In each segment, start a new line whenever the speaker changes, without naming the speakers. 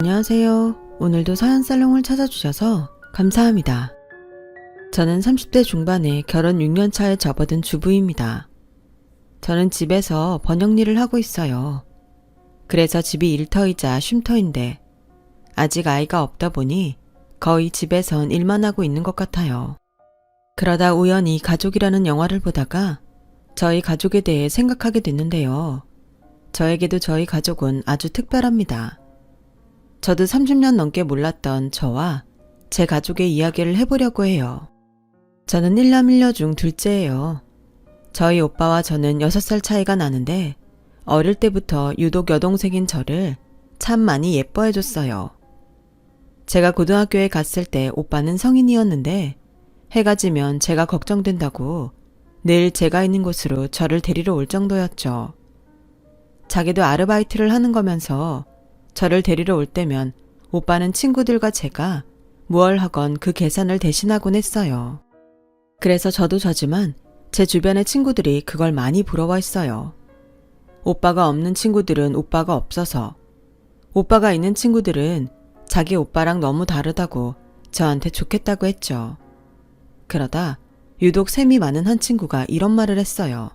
안녕하세요. 오늘도 서연살롱을 찾아주셔서 감사합니다. 저는 30대 중반에 결혼 6년 차에 접어든 주부입니다. 저는 집에서 번역 일을 하고 있어요. 그래서 집이 일터이자 쉼터인데 아직 아이가 없다 보니 거의 집에선 일만 하고 있는 것 같아요. 그러다 우연히 가족이라는 영화를 보다가 저희 가족에 대해 생각하게 됐는데요. 저에게도 저희 가족은 아주 특별합니다. 저도 30년 넘게 몰랐던 저와 제 가족의 이야기를 해보려고 해요. 저는 1남 1녀 중 둘째예요. 저희 오빠와 저는 6살 차이가 나는데 어릴 때부터 유독 여동생인 저를 참 많이 예뻐해줬어요. 제가 고등학교에 갔을 때 오빠는 성인이었는데 해가 지면 제가 걱정된다고 늘 제가 있는 곳으로 저를 데리러 올 정도였죠. 자기도 아르바이트를 하는 거면서 저를 데리러 올 때면 오빠는 친구들과 제가 무얼 하건 그 계산을 대신하곤 했어요. 그래서 저도 저지만 제 주변의 친구들이 그걸 많이 부러워했어요. 오빠가 없는 친구들은 오빠가 없어서, 오빠가 있는 친구들은 자기 오빠랑 너무 다르다고 저한테 좋겠다고 했죠. 그러다 유독 셈이 많은 한 친구가 이런 말을 했어요.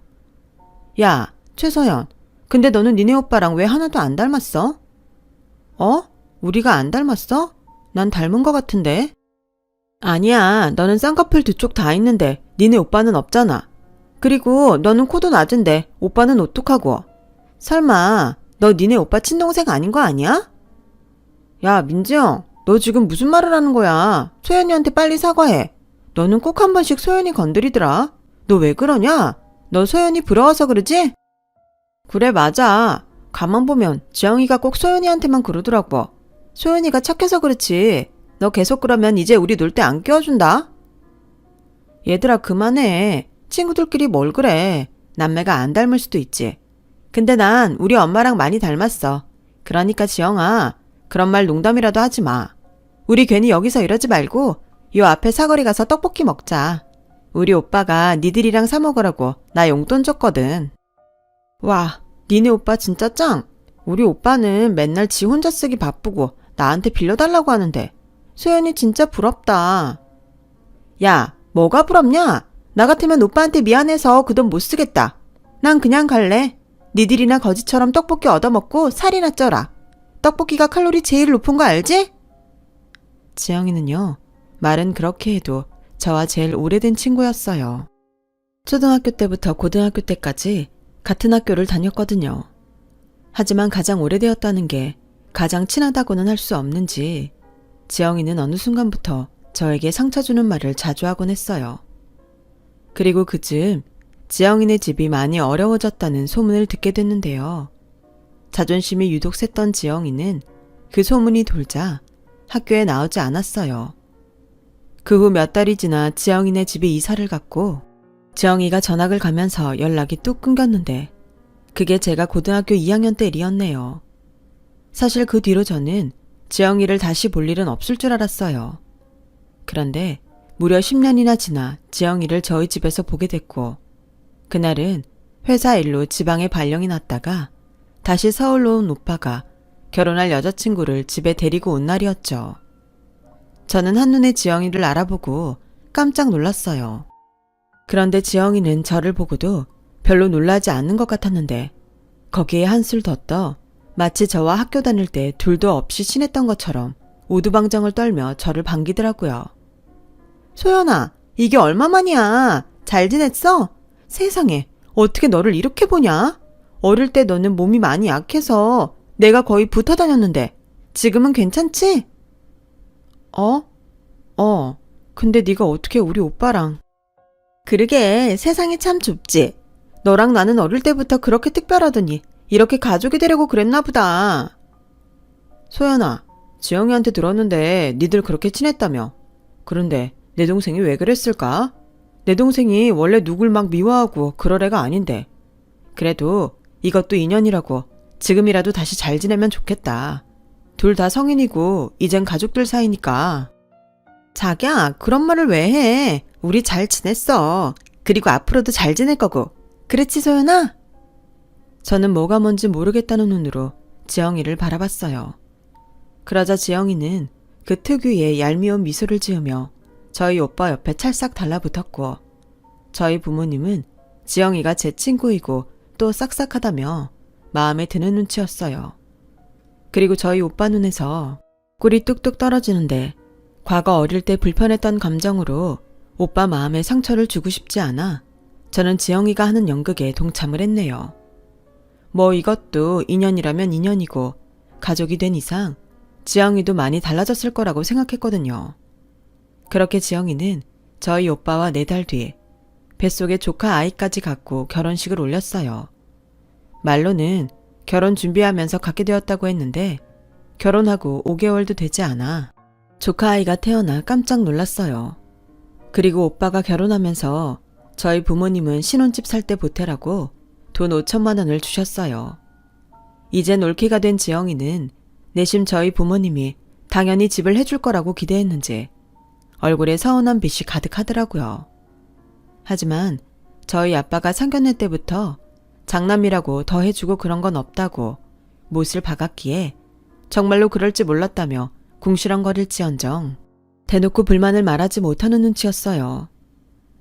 야, 최서연, 근데 너는 니네 오빠랑 왜 하나도 안 닮았어? 우리가 안 닮았어? 난 닮은 것 같은데? 아니야, 너는 쌍꺼풀 두 쪽 다 있는데 니네 오빠는 없잖아. 그리고 너는 코도 낮은데 오빠는 오뚝하고. 설마 너 니네 오빠 친동생 아닌 거 아니야? 야, 민지영, 너 지금 무슨 말을 하는 거야? 소연이한테 빨리 사과해. 너는 꼭 한 번씩 소연이 건드리더라. 너 왜 그러냐? 너 소연이 부러워서 그러지? 그래, 맞아. 가만 보면 지영이가 꼭 소연이한테만 그러더라고. 소연이가 착해서 그렇지. 너 계속 그러면 이제 우리 놀 때 안 끼워준다. 얘들아, 그만해. 친구들끼리 뭘 그래. 남매가 안 닮을 수도 있지. 근데 난 우리 엄마랑 많이 닮았어. 그러니까 지영아, 그런 말 농담이라도 하지 마. 우리 괜히 여기서 이러지 말고 요 앞에 사거리 가서 떡볶이 먹자. 우리 오빠가 니들이랑 사 먹으라고 나 용돈 줬거든. 와, 니네 오빠 진짜 짱. 우리 오빠는 맨날 지 혼자 쓰기 바쁘고 나한테 빌려달라고 하는데 소연이 진짜 부럽다. 야, 뭐가 부럽냐? 나 같으면 오빠한테 미안해서 그 돈 못 쓰겠다. 난 그냥 갈래. 니들이나 거지처럼 떡볶이 얻어먹고 살이나 쪄라. 떡볶이가 칼로리 제일 높은 거 알지? 지영이는요, 말은 그렇게 해도 저와 제일 오래된 친구였어요. 초등학교 때부터 고등학교 때까지 같은 학교를 다녔거든요. 하지만 가장 오래되었다는 게 가장 친하다고는 할 수 없는지 지영이는 어느 순간부터 저에게 상처 주는 말을 자주 하곤 했어요. 그리고 그즈음 지영이네 집이 많이 어려워졌다는 소문을 듣게 됐는데요. 자존심이 유독 셌던 지영이는 그 소문이 돌자 학교에 나오지 않았어요. 그 후 몇 달이 지나 지영이네 집에 이사를 갔고 지영이가 전학을 가면서 연락이 뚝 끊겼는데 그게 제가 고등학교 2학년 때 일이었네요. 사실 그 뒤로 저는 지영이를 다시 볼 일은 없을 줄 알았어요. 그런데 무려 10년이나 지나 지영이를 저희 집에서 보게 됐고 그날은 회사 일로 지방에 발령이 났다가 다시 서울로 온 오빠가 결혼할 여자친구를 집에 데리고 온 날이었죠. 저는 한눈에 지영이를 알아보고 깜짝 놀랐어요. 그런데 지영이는 저를 보고도 별로 놀라지 않는 것 같았는데 거기에 한술 더 떠 마치 저와 학교 다닐 때 둘도 없이 친했던 것처럼 오두방정을 떨며 저를 반기더라고요. 소연아, 이게 얼마만이야? 잘 지냈어? 세상에, 어떻게 너를 이렇게 보냐? 어릴 때 너는 몸이 많이 약해서 내가 거의 붙어 다녔는데 지금은 괜찮지? 근데 네가 어떻게 우리 오빠랑. 그러게, 세상이 참 좁지. 너랑 나는 어릴 때부터 그렇게 특별하더니 이렇게 가족이 되려고 그랬나 보다. 소연아, 지영이한테 들었는데 니들 그렇게 친했다며. 그런데 내 동생이 왜 그랬을까? 내 동생이 원래 누굴 막 미워하고 그럴 애가 아닌데. 그래도 이것도 인연이라고 지금이라도 다시 잘 지내면 좋겠다. 둘 다 성인이고 이젠 가족들 사이니까. 자기야, 그런 말을 왜 해? 우리 잘 지냈어. 그리고 앞으로도 잘 지낼 거고. 그렇지, 소연아? 저는 뭐가 뭔지 모르겠다는 눈으로 지영이를 바라봤어요. 그러자 지영이는 그 특유의 얄미운 미소를 지으며 저희 오빠 옆에 찰싹 달라붙었고, 저희 부모님은 지영이가 제 친구이고 또 싹싹하다며 마음에 드는 눈치였어요. 그리고 저희 오빠 눈에서 꿀이 뚝뚝 떨어지는데, 과거 어릴 때 불편했던 감정으로 오빠 마음에 상처를 주고 싶지 않아 저는 지영이가 하는 연극에 동참을 했네요. 뭐 이것도 인연이라면 인연이고 가족이 된 이상 지영이도 많이 달라졌을 거라고 생각했거든요. 그렇게 지영이는 저희 오빠와 4달 뒤 뱃속에 조카 아이까지 갖고 결혼식을 올렸어요. 말로는 결혼 준비하면서 갖게 되었다고 했는데 결혼하고 5개월도 되지 않아 조카 아이가 태어나 깜짝 놀랐어요. 그리고 오빠가 결혼하면서 저희 부모님은 신혼집 살 때 보태라고 돈 5천만 원을 주셨어요. 이젠 올케가 된 지영이는 내심 저희 부모님이 당연히 집을 해줄 거라고 기대했는지 얼굴에 서운한 빛이 가득하더라고요. 하지만 저희 아빠가 상견례 때부터 장남이라고 더 해주고 그런 건 없다고 못을 박았기에 정말로 그럴지 몰랐다며 궁시렁거릴지언정 대놓고 불만을 말하지 못하는 눈치였어요.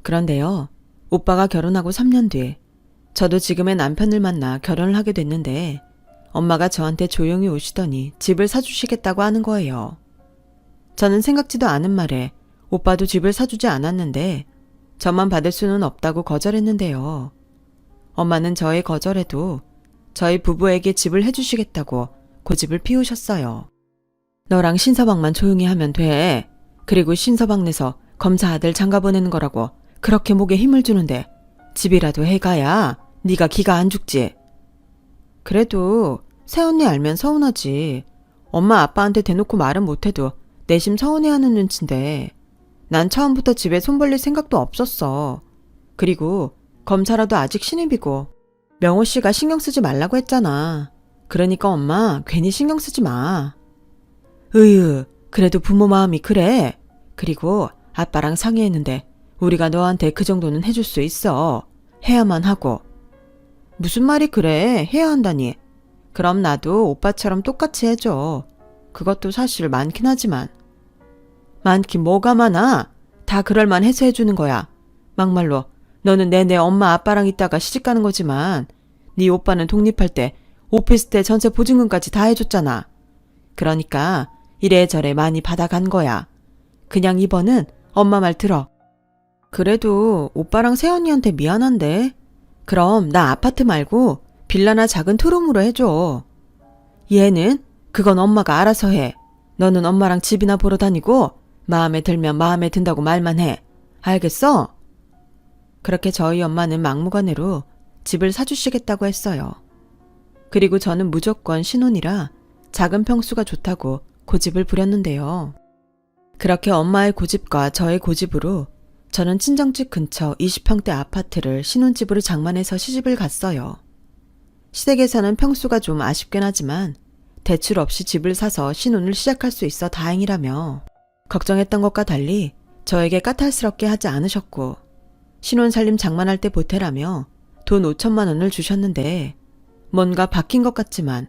그런데요, 오빠가 결혼하고 3년 뒤 저도 지금의 남편을 만나 결혼을 하게 됐는데 엄마가 저한테 조용히 오시더니 집을 사주시겠다고 하는 거예요. 저는 생각지도 않은 말에 오빠도 집을 사주지 않았는데 저만 받을 수는 없다고 거절했는데요. 엄마는 저의 거절에도 저희 부부에게 집을 해주시겠다고 고집을 피우셨어요. 너랑 신서방만 조용히 하면 돼. 그리고 신서방 내서 검사 아들 장가 보내는 거라고 그렇게 목에 힘을 주는데 집이라도 해가야 네가 기가 안 죽지. 그래도 새언니 알면 서운하지. 엄마 아빠한테 대놓고 말은 못해도 내심 서운해하는 눈치인데 난 처음부터 집에 손 벌릴 생각도 없었어. 그리고 검사라도 아직 신입이고 명호 씨가 신경 쓰지 말라고 했잖아. 그러니까 엄마 괜히 신경 쓰지 마. 으유, 그래도 부모 마음이 그래. 그리고 아빠랑 상의했는데 우리가 너한테 그 정도는 해줄 수 있어. 해야만 하고. 무슨 말이 그래? 해야 한다니. 그럼 나도 오빠처럼 똑같이 해줘. 그것도 사실 많긴 하지만. 많긴 뭐가 많아? 다 그럴만 해서 해주는 거야. 막말로 너는 내내 엄마 아빠랑 있다가 시집가는 거지만 네 오빠는 독립할 때 오피스텔 전세 보증금까지 다 해줬잖아. 그러니까 이래저래 많이 받아간 거야. 그냥 이번은 엄마 말 들어. 그래도 오빠랑 새언니한테 미안한데 그럼 나 아파트 말고 빌라나 작은 투룸으로 해줘. 얘는 그건 엄마가 알아서 해. 너는 엄마랑 집이나 보러 다니고 마음에 들면 마음에 든다고 말만 해. 알겠어? 그렇게 저희 엄마는 막무가내로 집을 사주시겠다고 했어요. 그리고 저는 무조건 신혼이라 작은 평수가 좋다고 고집을 부렸는데요. 그렇게 엄마의 고집과 저의 고집으로 저는 친정집 근처 20평대 아파트를 신혼집으로 장만해서 시집을 갔어요. 시댁에서는 평수가 좀 아쉽긴 하지만 대출 없이 집을 사서 신혼을 시작할 수 있어 다행이라며 걱정했던 것과 달리 저에게 까탈스럽게 하지 않으셨고 신혼살림 장만할 때 보태라며 돈 5천만 원을 주셨는데 뭔가 바뀐 것 같지만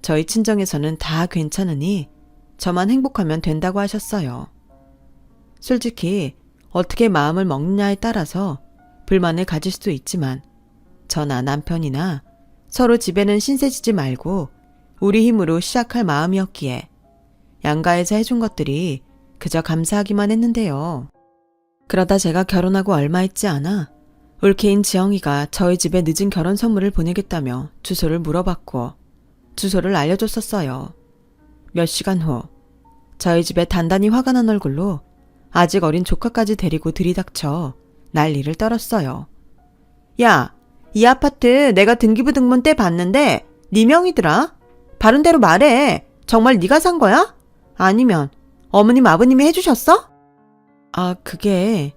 저희 친정에서는 다 괜찮으니 저만 행복하면 된다고 하셨어요. 솔직히 어떻게 마음을 먹느냐에 따라서 불만을 가질 수도 있지만 저나 남편이나 서로 집에는 신세지지 말고 우리 힘으로 시작할 마음이었기에 양가에서 해준 것들이 그저 감사하기만 했는데요. 그러다 제가 결혼하고 얼마 있지 않아 올케인 지영이가 저희 집에 늦은 결혼 선물을 보내겠다며 주소를 물어봤고 주소를 알려줬었어요. 몇 시간 후 저희 집에 단단히 화가 난 얼굴로 아직 어린 조카까지 데리고 들이닥쳐 난리를 떨었어요. 야, 이 아파트 내가 등기부등본 때 봤는데 네 명이더라. 바른 대로 말해. 정말 네가 산 거야? 아니면 어머님 아버님이 해주셨어? 아, 그게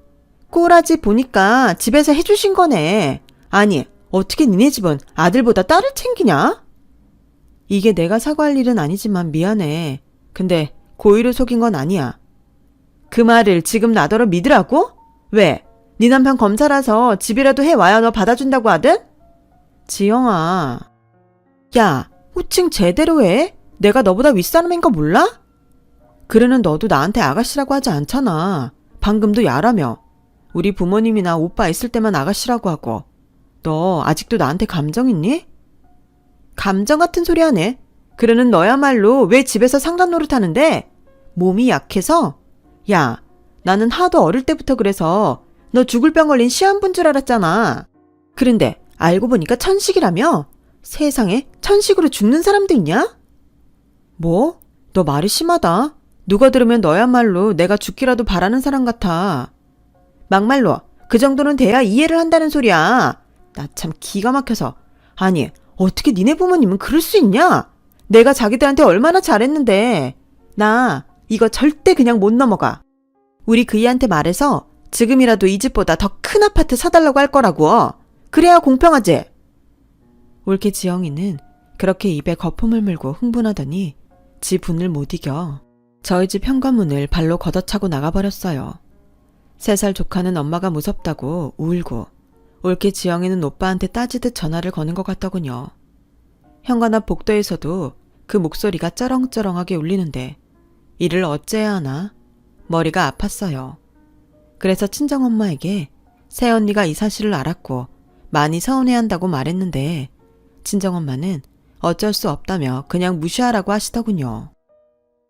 꼬라지 보니까 집에서 해주신 거네. 아니, 어떻게 니네 집은 아들보다 딸을 챙기냐? 이게 내가 사과할 일은 아니지만 미안해. 근데 고의로 속인 건 아니야. 그 말을 지금 나더러 믿으라고? 왜? 네 남편 검사라서 집이라도 해와야 너 받아준다고 하든? 지영아. 야, 호칭 제대로 해. 내가 너보다 윗사람인 거 몰라? 그러는 너도 나한테 아가씨라고 하지 않잖아. 방금도 야라며. 우리 부모님이나 오빠 있을 때만 아가씨라고 하고. 너 아직도 나한테 감정 있니? 감정 같은 소리 하네. 그러는 너야말로 왜 집에서 상간 노릇하는데? 몸이 약해서? 야, 나는 하도 어릴 때부터 그래서 너 죽을 병 걸린 시한부인 줄 알았잖아. 그런데 알고 보니까 천식이라며? 세상에 천식으로 죽는 사람도 있냐? 뭐? 너 말이 심하다. 누가 들으면 너야말로 내가 죽기라도 바라는 사람 같아. 막말로 그 정도는 돼야 이해를 한다는 소리야. 나 참 기가 막혀서. 아니, 어떻게 니네 부모님은 그럴 수 있냐? 내가 자기들한테 얼마나 잘했는데. 나 이거 절대 그냥 못 넘어가. 우리 그이한테 말해서 지금이라도 이 집보다 더 큰 아파트 사달라고 할 거라고. 그래야 공평하지. 올케 지영이는 그렇게 입에 거품을 물고 흥분하더니 지 분을 못 이겨 저희 집 현관문을 발로 걷어차고 나가버렸어요. 3살 조카는 엄마가 무섭다고 울고 올케 지영이는 오빠한테 따지듯 전화를 거는 것 같더군요. 현관 앞 복도에서도 그 목소리가 쩌렁쩌렁하게 울리는데 이를 어째야 하나 머리가 아팠어요. 그래서 친정엄마에게 새언니가 이 사실을 알았고 많이 서운해한다고 말했는데 친정엄마는 어쩔 수 없다며 그냥 무시하라고 하시더군요.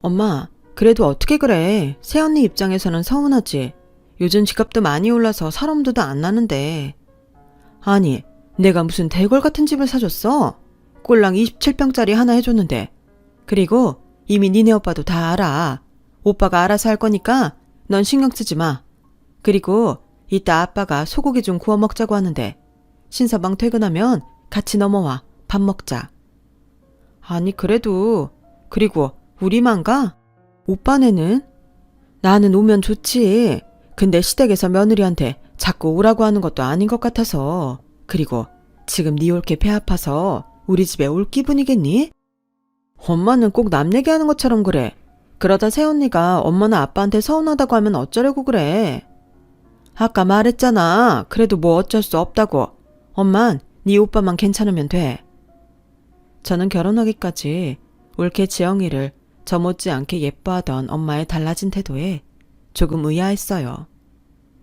엄마, 그래도 어떻게 그래. 새언니 입장에서는 서운하지. 요즘 집값도 많이 올라서 살 엄두도 안 나는데. 아니, 내가 무슨 대궐 같은 집을 사줬어? 꼴랑 27평짜리 하나 해줬는데. 그리고 이미 니네 오빠도 다 알아. 오빠가 알아서 할 거니까 넌 신경 쓰지 마. 그리고 이따 아빠가 소고기 좀 구워 먹자고 하는데 신서방 퇴근하면 같이 넘어와 밥 먹자. 아니 그래도 그리고 우리만 가? 오빠네는? 나는 오면 좋지. 근데 시댁에서 며느리한테 자꾸 오라고 하는 것도 아닌 것 같아서. 그리고 지금 니 올게 배 아파서 우리 집에 올 기분이겠니? 엄마는 꼭 남 얘기하는 것처럼 그래. 그러다 새언니가 엄마나 아빠한테 서운하다고 하면 어쩌려고 그래. 아까 말했잖아. 그래도 뭐 어쩔 수 없다고. 엄만 네 오빠만 괜찮으면 돼. 저는 결혼하기까지 올케 지영이를 저 못지않게 예뻐하던 엄마의 달라진 태도에 조금 의아했어요.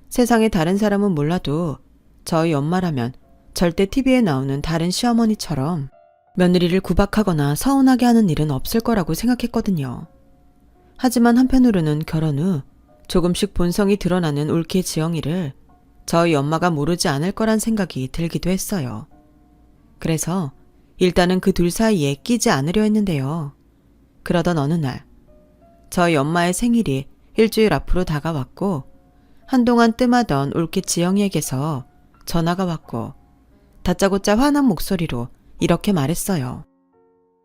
세상에 다른 사람은 몰라도 저희 엄마라면 절대 TV에 나오는 다른 시어머니처럼 며느리를 구박하거나 서운하게 하는 일은 없을 거라고 생각했거든요. 하지만 한편으로는 결혼 후 조금씩 본성이 드러나는 올케 지영이를 저희 엄마가 모르지 않을 거란 생각이 들기도 했어요. 그래서 일단은 그 둘 사이에 끼지 않으려 했는데요. 그러던 어느 날 저희 엄마의 생일이 일주일 앞으로 다가왔고 한동안 뜸하던 올케 지영이에게서 전화가 왔고 다짜고짜 화난 목소리로 이렇게 말했어요.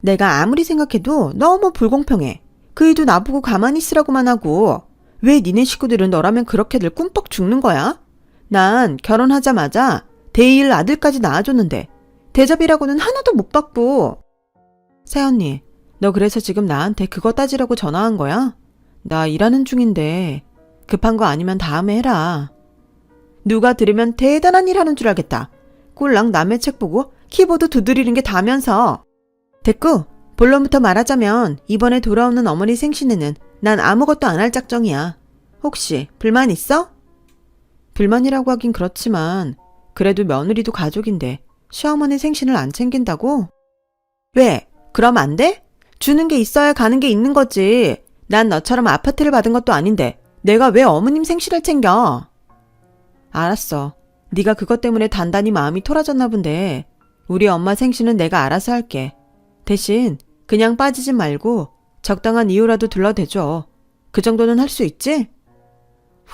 내가 아무리 생각해도 너무 불공평해. 그 애도 나보고 가만히 있으라고만 하고 왜 니네 식구들은 너라면 그렇게들 꿈뻑 죽는 거야? 난 결혼하자마자 대일 아들까지 낳아줬는데 대접이라고는 하나도 못 받고. 새언니, 너 그래서 지금 나한테 그거 따지라고 전화한 거야? 나 일하는 중인데 급한 거 아니면 다음에 해라. 누가 들으면 대단한 일 하는 줄 알겠다. 꼴랑 남의 책 보고 키보드 두드리는 게 다면서. 됐고, 본론부터 말하자면 이번에 돌아오는 어머니 생신에는 난 아무것도 안 할 작정이야. 혹시 불만 있어? 불만이라고 하긴 그렇지만 그래도 며느리도 가족인데 시어머니 생신을 안 챙긴다고? 왜? 그럼 안 돼? 주는 게 있어야 가는 게 있는 거지. 난 너처럼 아파트를 받은 것도 아닌데 내가 왜 어머님 생신을 챙겨? 알았어. 네가 그것 때문에 단단히 마음이 토라졌나 본데 우리 엄마 생신은 내가 알아서 할게. 대신 그냥 빠지지 말고 적당한 이유라도 둘러대줘. 그 정도는 할 수 있지?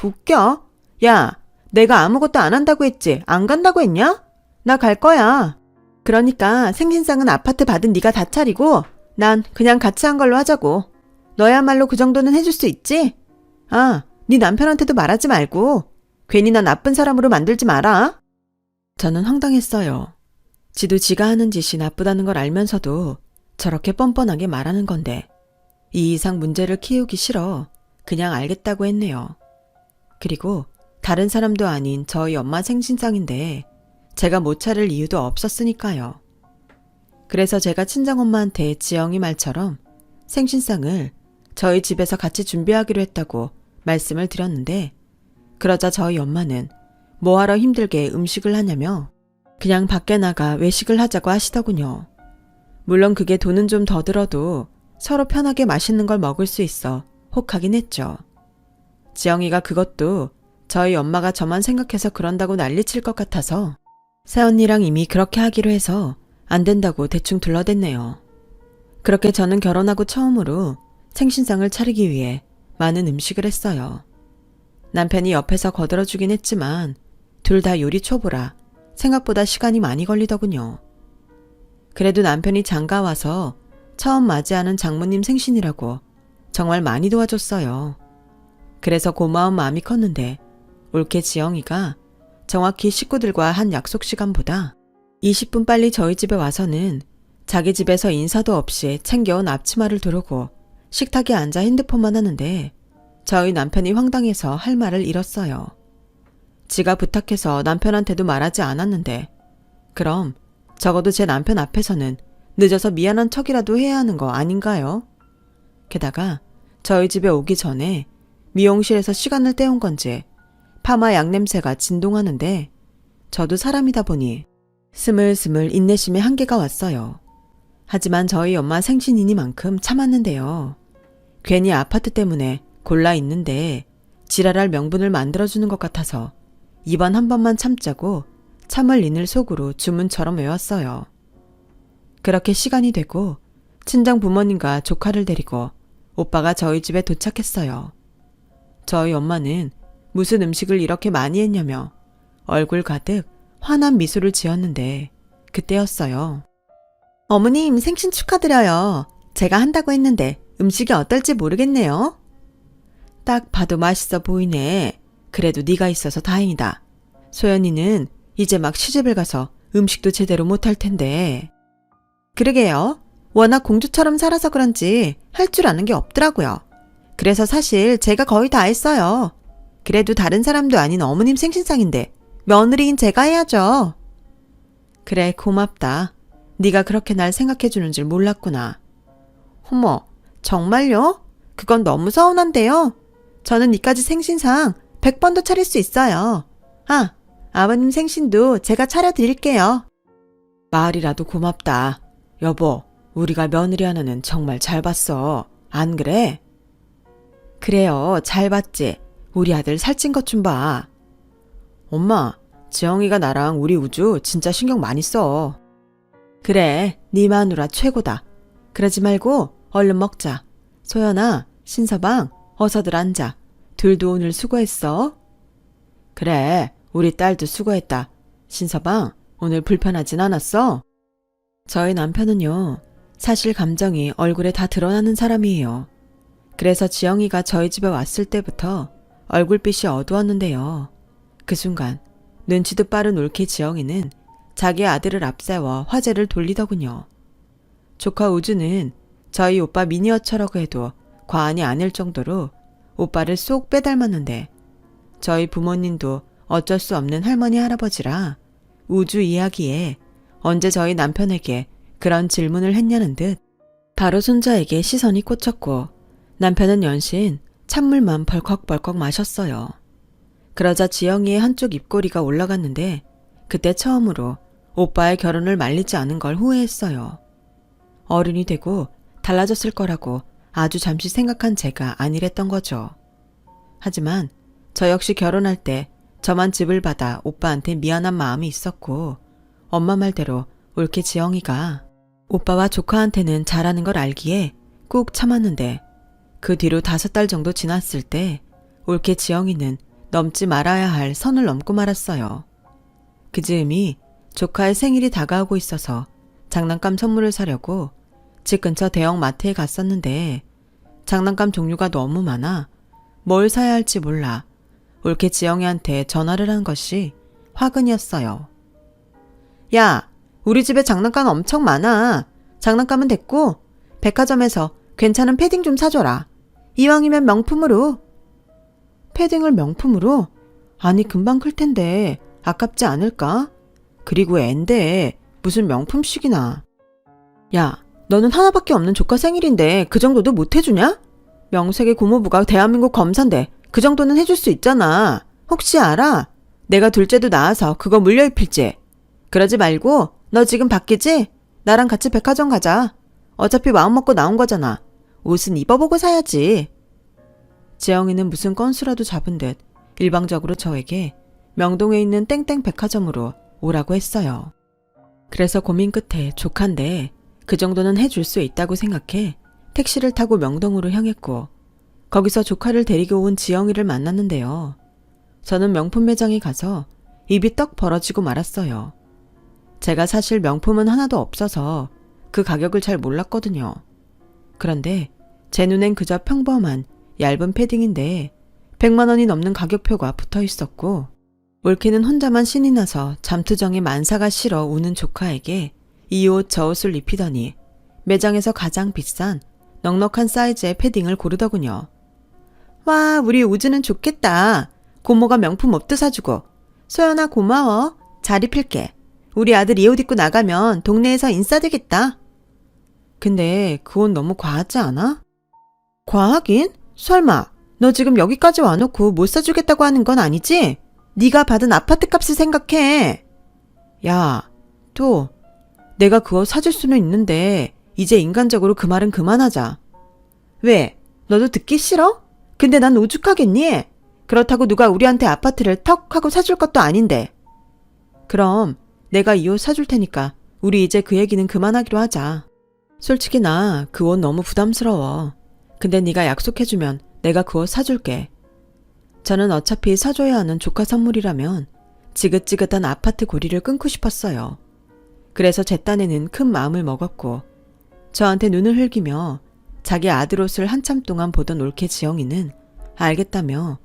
웃겨? 야, 내가 아무것도 안 한다고 했지 안 간다고 했냐? 나 갈 거야. 그러니까 생신상은 아파트 받은 네가 다 차리고 난 그냥 같이 한 걸로 하자고. 너야말로 그 정도는 해줄 수 있지? 아, 네 남편한테도 말하지 말고 괜히 나 나쁜 사람으로 만들지 마라. 저는 황당했어요. 지도 지가 하는 짓이 나쁘다는 걸 알면서도 저렇게 뻔뻔하게 말하는 건데 이 이상 문제를 키우기 싫어 그냥 알겠다고 했네요. 그리고 다른 사람도 아닌 저희 엄마 생신상인데 제가 못 차릴 이유도 없었으니까요. 그래서 제가 친정엄마한테 지영이 말처럼 생신상을 저희 집에서 같이 준비하기로 했다고 말씀을 드렸는데, 그러자 저희 엄마는 뭐하러 힘들게 음식을 하냐며 그냥 밖에 나가 외식을 하자고 하시더군요. 물론 그게 돈은 좀 더 들어도 서로 편하게 맛있는 걸 먹을 수 있어 혹하긴 했죠. 지영이가 그것도 저희 엄마가 저만 생각해서 그런다고 난리칠 것 같아서 새언니랑 이미 그렇게 하기로 해서 안 된다고 대충 둘러댔네요. 그렇게 저는 결혼하고 처음으로 생신상을 차리기 위해 많은 음식을 했어요. 남편이 옆에서 거들어주긴 했지만 둘 다 요리 초보라 생각보다 시간이 많이 걸리더군요. 그래도 남편이 장가 와서 처음 맞이하는 장모님 생신이라고 정말 많이 도와줬어요. 그래서 고마운 마음이 컸는데 올케 지영이가 정확히 식구들과 한 약속 시간보다 20분 빨리 저희 집에 와서는 자기 집에서 인사도 없이 챙겨온 앞치마를 두르고 식탁에 앉아 핸드폰만 하는데 저희 남편이 황당해서 할 말을 잃었어요. 지가 부탁해서 남편한테도 말하지 않았는데 그럼 적어도 제 남편 앞에서는 늦어서 미안한 척이라도 해야 하는 거 아닌가요? 게다가 저희 집에 오기 전에 미용실에서 시간을 때운 건지 파마 약냄새가 진동하는데 저도 사람이다 보니 스물스물 인내심의 한계가 왔어요. 하지만 저희 엄마 생신이니만큼 참았는데요. 괜히 아파트 때문에 골라 있는데 지랄할 명분을 만들어주는 것 같아서 이번 한 번만 참자고 참을 인을 속으로 주문처럼 외웠어요. 그렇게 시간이 되고 친정 부모님과 조카를 데리고 오빠가 저희 집에 도착했어요. 저희 엄마는 무슨 음식을 이렇게 많이 했냐며 얼굴 가득 환한 미소를 지었는데 그때였어요. 어머님 생신 축하드려요. 제가 한다고 했는데 음식이 어떨지 모르겠네요. 딱 봐도 맛있어 보이네. 그래도 네가 있어서 다행이다. 소연이는 이제 막 시집을 가서 음식도 제대로 못할 텐데. 그러게요. 워낙 공주처럼 살아서 그런지 할 줄 아는 게 없더라고요. 그래서 사실 제가 거의 다 했어요. 그래도 다른 사람도 아닌 어머님 생신상인데 며느리인 제가 해야죠. 그래 고맙다. 네가 그렇게 날 생각해 주는 줄 몰랐구나. 어머 정말요? 그건 너무 서운한데요. 저는 이까지 생신상 100번도 차릴 수 있어요. 아, 아버님 생신도 제가 차려드릴게요. 말이라도 고맙다. 여보, 우리가 며느리 하나는 정말 잘 봤어. 안 그래? 그래요, 잘 봤지. 우리 아들 살찐 것 좀 봐. 엄마, 지영이가 나랑 우리 우주 진짜 신경 많이 써. 그래, 네 마누라 최고다. 그러지 말고 얼른 먹자. 소연아, 신서방, 어서들 앉아. 둘도 오늘 수고했어. 그래, 우리 딸도 수고했다. 신서방, 오늘 불편하진 않았어? 저희 남편은요, 사실 감정이 얼굴에 다 드러나는 사람이에요. 그래서 지영이가 저희 집에 왔을 때부터 얼굴빛이 어두웠는데요. 그 순간 눈치도 빠른 올케 지영이는 자기 아들을 앞세워 화제를 돌리더군요. 조카 우주는 저희 오빠 미니어처라고 해도 과언이 아닐 정도로 오빠를 쏙 빼닮았는데 저희 부모님도 어쩔 수 없는 할머니 할아버지라 우주 이야기에 언제 저희 남편에게 그런 질문을 했냐는 듯 바로 손자에게 시선이 꽂혔고 남편은 연신 찬물만 벌컥벌컥 마셨어요. 그러자 지영이의 한쪽 입꼬리가 올라갔는데 그때 처음으로 오빠의 결혼을 말리지 않은 걸 후회했어요. 어른이 되고 달라졌을 거라고 아주 잠시 생각한 제가 아니랬던 거죠. 하지만 저 역시 결혼할 때 저만 집을 받아 오빠한테 미안한 마음이 있었고 엄마 말대로 올케 지영이가 오빠와 조카한테는 잘하는 걸 알기에 꾹 참았는데 그 뒤로 5달 정도 지났을 때 올케 지영이는 넘지 말아야 할 선을 넘고 말았어요. 그 즈음이 조카의 생일이 다가오고 있어서 장난감 선물을 사려고 집 근처 대형 마트에 갔었는데 장난감 종류가 너무 많아 뭘 사야 할지 몰라 올케 지영이한테 전화를 한 것이 화근이었어요. 야, 우리 집에 장난감 엄청 많아. 장난감은 됐고 백화점에서 괜찮은 패딩 좀 사줘라. 이왕이면 명품으로. 패딩을 명품으로? 아니 금방 클 텐데 아깝지 않을까? 그리고 앤데 무슨 명품식이나. 야, 너는 하나밖에 없는 조카 생일인데 그 정도도 못 해주냐? 명색의 고모부가 대한민국 검사인데 그 정도는 해줄 수 있잖아. 혹시 알아? 내가 둘째도 낳아서 그거 물려입힐지. 그러지 말고 너 지금 바뀌지? 나랑 같이 백화점 가자. 어차피 마음먹고 나온 거잖아. 옷은 입어보고 사야지. 지영이는 무슨 건수라도 잡은 듯 일방적으로 저에게 명동에 있는 땡땡 백화점으로 오라고 했어요. 그래서 고민 끝에 조카인데 그 정도는 해줄 수 있다고 생각해 택시를 타고 명동으로 향했고 거기서 조카를 데리고 온 지영이를 만났는데요. 저는 명품 매장에 가서 입이 떡 벌어지고 말았어요. 제가 사실 명품은 하나도 없어서 그 가격을 잘 몰랐거든요. 그런데 제 눈엔 그저 평범한 얇은 패딩인데 100만 원이 넘는 가격표가 붙어 있었고 올케는 혼자만 신이 나서 잠투정에 만사가 싫어 우는 조카에게 이 옷 저 옷을 입히더니 매장에서 가장 비싼 넉넉한 사이즈의 패딩을 고르더군요. 와, 우리 우주는 좋겠다. 고모가 명품 옷도 사주고. 소연아 고마워. 잘 입힐게. 우리 아들 이 옷 입고 나가면 동네에서 인싸되겠다. 근데 그 옷 너무 과하지 않아? 과하긴? 설마 너 지금 여기까지 와놓고 못 사주겠다고 하는 건 아니지? 네가 받은 아파트 값을 생각해. 야, 또 내가 그거 사줄 수는 있는데 이제 인간적으로 그 말은 그만하자. 왜? 너도 듣기 싫어? 근데 난 오죽하겠니? 그렇다고 누가 우리한테 아파트를 턱 하고 사줄 것도 아닌데. 그럼 내가 이 옷 사줄 테니까 우리 이제 그 얘기는 그만하기로 하자. 솔직히 나 그 옷 너무 부담스러워. 근데 네가 약속해주면 내가 그 옷 사줄게. 저는 어차피 사줘야 하는 조카 선물이라면 지긋지긋한 아파트 고리를 끊고 싶었어요. 그래서 제 딴에는 큰 마음을 먹었고 저한테 눈을 흘기며 자기 아들 옷을 한참 동안 보던 올케 지영이는 알겠다며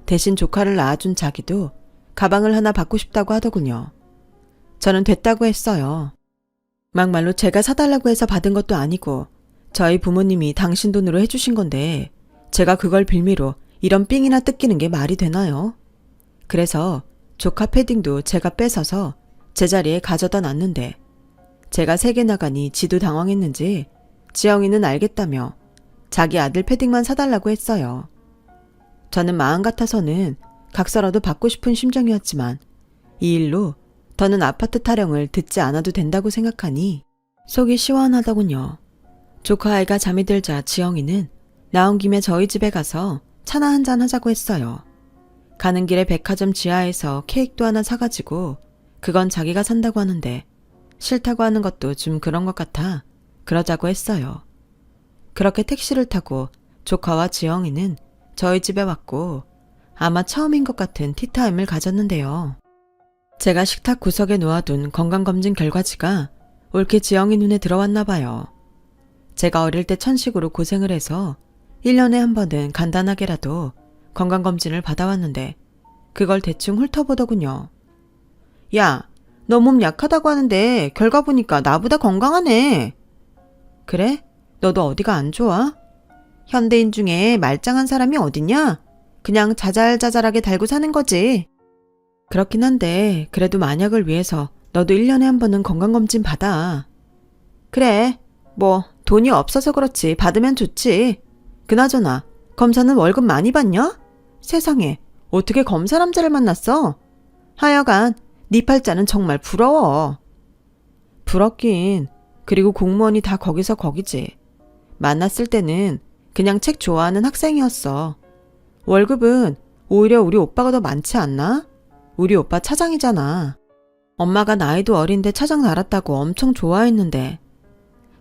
대신 조카를 낳아준 자기도 가방을 하나 받고 싶다고 하더군요. 저는 됐다고 했어요. 막말로 제가 사달라고 해서 받은 것도 아니고 저희 부모님이 당신 돈으로 해주신 건데 제가 그걸 빌미로 이런 삥이나 뜯기는 게 말이 되나요? 그래서 조카 패딩도 제가 뺏어서 제자리에 가져다 놨는데 제가 3개 나가니 지도 당황했는지 지영이는 알겠다며 자기 아들 패딩만 사달라고 했어요. 저는 마음 같아서는 각서라도 받고 싶은 심정이었지만 이 일로 더는 아파트 타령을 듣지 않아도 된다고 생각하니 속이 시원하더군요. 조카 아이가 잠이 들자 지영이는 나온 김에 저희 집에 가서 차나 한잔 하자고 했어요. 가는 길에 백화점 지하에서 케이크도 하나 사가지고 그건 자기가 산다고 하는데 싫다고 하는 것도 좀 그런 것 같아 그러자고 했어요. 그렇게 택시를 타고 조카와 지영이는 저희 집에 왔고 아마 처음인 것 같은 티타임을 가졌는데요. 제가 식탁 구석에 놓아둔 건강검진 결과지가 올케 지영이 눈에 들어왔나 봐요. 제가 어릴 때 천식으로 고생을 해서 1년에 한 번은 간단하게라도 건강검진을 받아왔는데 그걸 대충 훑어보더군요. 야, 너 몸 약하다고 하는데 결과 보니까 나보다 건강하네. 그래? 너도 어디가 안 좋아? 현대인 중에 말짱한 사람이 어딨냐? 그냥 자잘자잘하게 달고 사는 거지. 그렇긴 한데 그래도 만약을 위해서 너도 1년에 한 번은 건강검진 받아. 그래, 뭐 돈이 없어서 그렇지 받으면 좋지. 그나저나 검사는 월급 많이 받냐? 세상에 어떻게 검사 남자를 만났어? 하여간 네 팔자는 정말 부러워. 부럽긴. 그리고 공무원이 다 거기서 거기지. 만났을 때는 그냥 책 좋아하는 학생이었어. 월급은 오히려 우리 오빠가 더 많지 않나? 우리 오빠 차장이잖아. 엄마가 나이도 어린데 차장 달았다고 엄청 좋아했는데.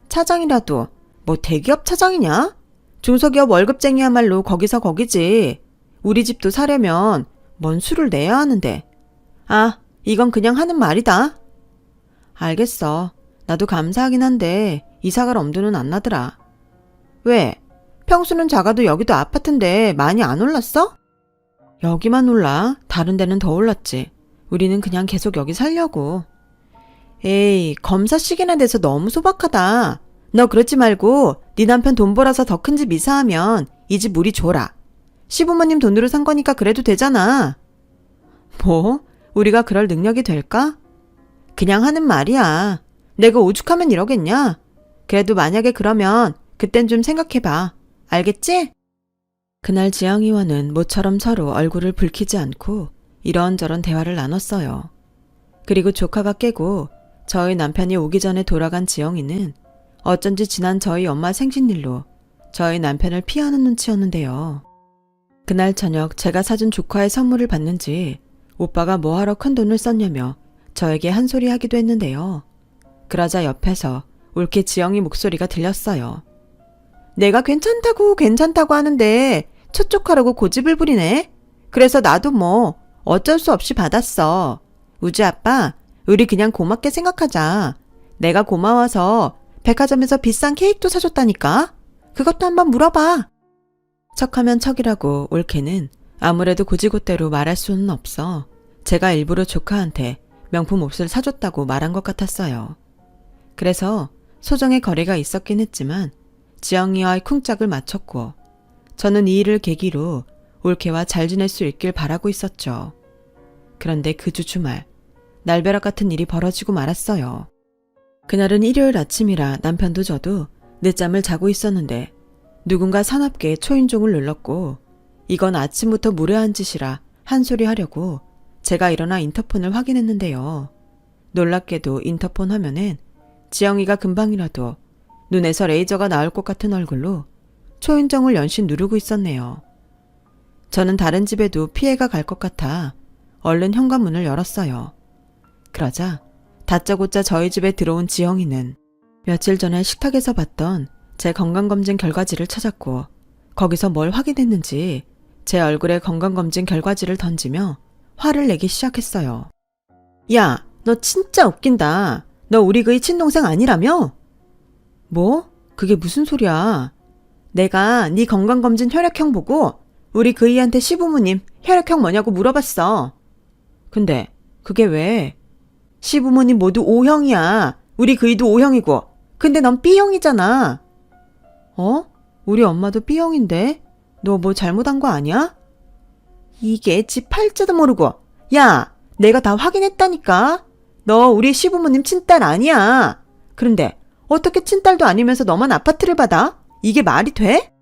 차장이라도 뭐 대기업 차장이냐? 중소기업 월급쟁이야말로 거기서 거기지. 우리 집도 사려면 뭔 수를 내야 하는데. 아, 이건 그냥 하는 말이다. 알겠어. 나도 감사하긴 한데 이사갈 엄두는 안 나더라. 왜? 평수는 작아도 여기도 아파트인데 많이 안 올랐어? 여기만 올라. 다른 데는 더 올랐지. 우리는 그냥 계속 여기 살려고. 에이, 검사식이나 돼서 너무 소박하다. 너 그러지 말고 네 남편 돈 벌어서 더 큰 집 이사하면 이 집 우리 줘라. 시부모님 돈으로 산 거니까 그래도 되잖아. 뭐? 우리가 그럴 능력이 될까? 그냥 하는 말이야. 내가 오죽하면 이러겠냐? 그래도 만약에 그러면 그땐 좀 생각해봐. 알겠지? 그날 지영이와는 모처럼 서로 얼굴을 붉히지 않고 이런저런 대화를 나눴어요. 그리고 조카가 깨고 저희 남편이 오기 전에 돌아간 지영이는 어쩐지 지난 저희 엄마 생신일로 저희 남편을 피하는 눈치였는데요. 그날 저녁 제가 사준 조카의 선물을 받는지 오빠가 뭐하러 큰돈을 썼냐며 저에게 한 소리 하기도 했는데요. 그러자 옆에서 옳게 지영이 목소리가 들렸어요. 내가 괜찮다고 하는데 첫쪽하라고 고집을 부리네. 그래서 나도 뭐 어쩔 수 없이 받았어. 우주 아빠, 우리 그냥 고맙게 생각하자. 내가 고마워서 백화점에서 비싼 케이크도 사줬다니까. 그것도 한번 물어봐. 척하면 척이라고 옳게는 아무래도 고지고대로 말할 수는 없어 제가 일부러 조카한테 명품 옷을 사줬다고 말한 것 같았어요. 그래서 소정의 거래가 있었긴 했지만 지영이와의 쿵짝을 맞췄고 저는 이 일을 계기로 올케와 잘 지낼 수 있길 바라고 있었죠. 그런데 그 주 주말 날벼락 같은 일이 벌어지고 말았어요. 그날은 일요일 아침이라 남편도 저도 늦잠을 자고 있었는데 누군가 사납게 초인종을 눌렀고 이건 아침부터 무례한 짓이라 한 소리 하려고 제가 일어나 인터폰을 확인했는데요. 놀랍게도 인터폰 화면엔 지영이가 금방이라도 눈에서 레이저가 나올 것 같은 얼굴로 초인종을 연신 누르고 있었네요. 저는 다른 집에도 피해가 갈 것 같아 얼른 현관문을 열었어요. 그러자 다짜고짜 저희 집에 들어온 지영이는 며칠 전에 식탁에서 봤던 제 건강검진 결과지를 찾았고 거기서 뭘 확인했는지 제 얼굴에 건강검진 결과지를 던지며 화를 내기 시작했어요. 야, 너 진짜 웃긴다. 너 우리 그이 친동생 아니라며? 뭐? 그게 무슨 소리야? 내가 네 건강검진 혈액형 보고 우리 그이한테 시부모님 혈액형 뭐냐고 물어봤어. 근데 그게 왜? 시부모님 모두 O형이야. 우리 그이도 O형이고. 근데 넌 B형이잖아. 어? 우리 엄마도 B형인데? 너 뭐 잘못한 거 아니야? 이게 지 팔자도 모르고. 야, 내가 다 확인했다니까. 너 우리 시부모님 친딸 아니야. 그런데 어떻게 친딸도 아니면서 너만 아파트를 받아? 이게 말이 돼?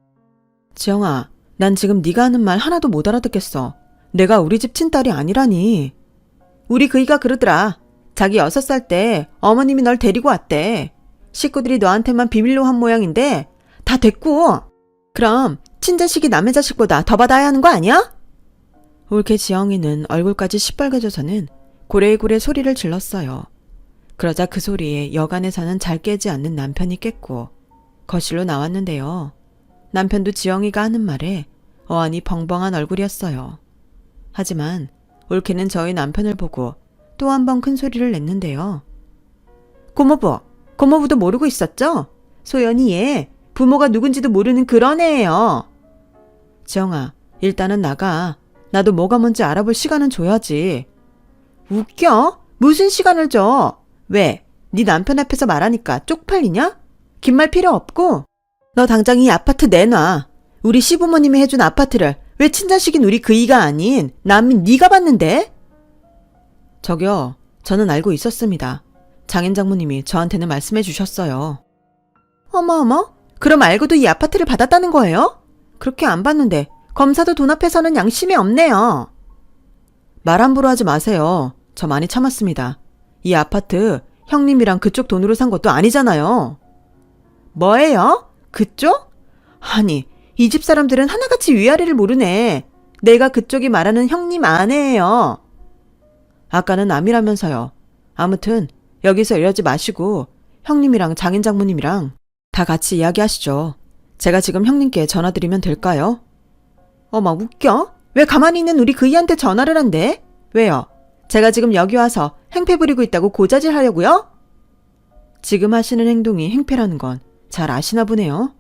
지영아, 난 지금 네가 하는 말 하나도 못 알아듣겠어. 내가 우리 집 친딸이 아니라니. 우리 그이가 그러더라. 자기 6살 때 어머님이 널 데리고 왔대. 식구들이 너한테만 비밀로 한 모양인데 다 됐고. 그럼 친자식이 남의 자식보다 더 받아야 하는 거 아니야? 옳게 지영이는 얼굴까지 시뻘개져서는 고래고래 소리를 질렀어요. 그러자 그 소리에 여간에서는 잘 깨지 않는 남편이 깼고 거실로 나왔는데요. 남편도 지영이가 하는 말에 어안이 벙벙한 얼굴이었어요. 하지만 옳게는 저희 남편을 보고 또 한 번 큰 소리를 냈는데요. 고모부도 모르고 있었죠? 소연이 얘 부모가 누군지도 모르는 그런 애예요. 지영아, 일단은 나가. 나도 뭐가 뭔지 알아볼 시간은 줘야지. 웃겨? 무슨 시간을 줘? 왜? 네 남편 앞에서 말하니까 쪽팔리냐? 긴 말 필요 없고. 너 당장 이 아파트 내놔. 우리 시부모님이 해준 아파트를 왜 친자식인 우리 그이가 아닌 남인 네가 받는데? 저기요, 저는 알고 있었습니다. 장인 장모님이 저한테는 말씀해 주셨어요. 어머, 그럼 알고도 이 아파트를 받았다는 거예요? 그렇게 안 받는데 검사도 돈 앞에서는 양심이 없네요. 말 함부로 하지 마세요. 저 많이 참았습니다. 이 아파트 형님이랑 그쪽 돈으로 산 것도 아니잖아요. 뭐예요? 그쪽? 아니, 이 집 사람들은 하나같이 위아래를 모르네. 내가 그쪽이 말하는 형님 아내예요. 아까는 남이라면서요. 아무튼 여기서 이러지 마시고 형님이랑 장인 장모님이랑 다 같이 이야기하시죠. 제가 지금 형님께 전화드리면 될까요? 막 웃겨? 왜 가만히 있는 우리 그이한테 전화를 한대? 왜요? 제가 지금 여기 와서 행패 부리고 있다고 고자질 하려고요? 지금 하시는 행동이 행패라는 건 잘 아시나 보네요.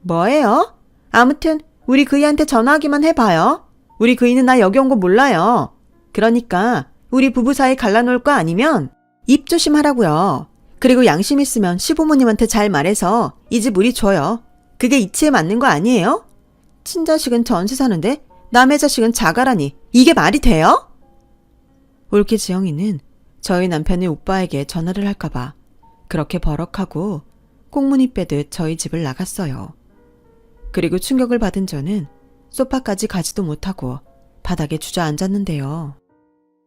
뭐예요? 아무튼 우리 그이한테 전화하기만 해봐요. 우리 그이는 나 여기 온 거 몰라요. 그러니까 우리 부부 사이 갈라놓을 거 아니면 입 조심하라고요. 그리고 양심 있으면 시부모님한테 잘 말해서 이 집 우리 줘요. 그게 이치에 맞는 거 아니에요? 친자식은 전세 사는데 남의 자식은 자가라니 이게 말이 돼요? 옳게 지영이는 저희 남편의 오빠에게 전화를 할까봐 그렇게 버럭하고 꽁무니 빼듯 저희 집을 나갔어요. 그리고 충격을 받은 저는 소파까지 가지도 못하고 바닥에 주저앉았는데요.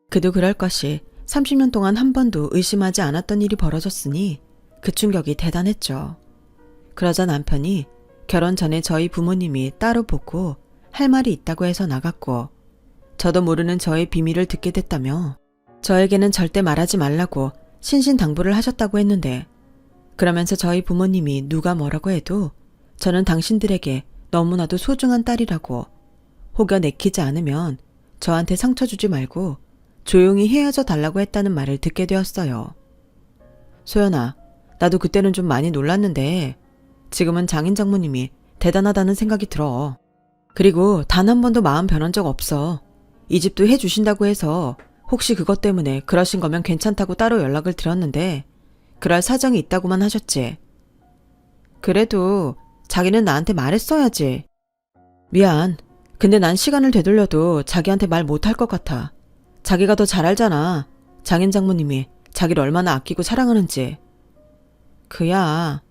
그도 그럴 것이 30년 동안 한 번도 의심하지 않았던 일이 벌어졌으니 그 충격이 대단했죠. 그러자 남편이 결혼 전에 저희 부모님이 따로 보고 할 말이 있다고 해서 나갔고, 저도 모르는 저의 비밀을 듣게 됐다며 저에게는 절대 말하지 말라고 신신당부를 하셨다고 했는데, 그러면서 저희 부모님이 누가 뭐라고 해도 저는 당신들에게 너무나도 소중한 딸이라고, 혹여 내키지 않으면 저한테 상처 주지 말고 조용히 헤어져 달라고 했다는 말을 듣게 되었어요. 소연아, 나도 그때는 좀 많이 놀랐는데 지금은 장인 장모님이 대단하다는 생각이 들어. 그리고 단 한 번도 마음 변한 적 없어. 이 집도 해주신다고 해서 혹시 그것 때문에 그러신 거면 괜찮다고 따로 연락을 드렸는데 그럴 사정이 있다고만 하셨지. 그래도 자기는 나한테 말했어야지. 미안. 근데 난 시간을 되돌려도 자기한테 말 못할 것 같아. 자기가 더 잘 알잖아. 장인 장모님이 자기를 얼마나 아끼고 사랑하는지. 그야.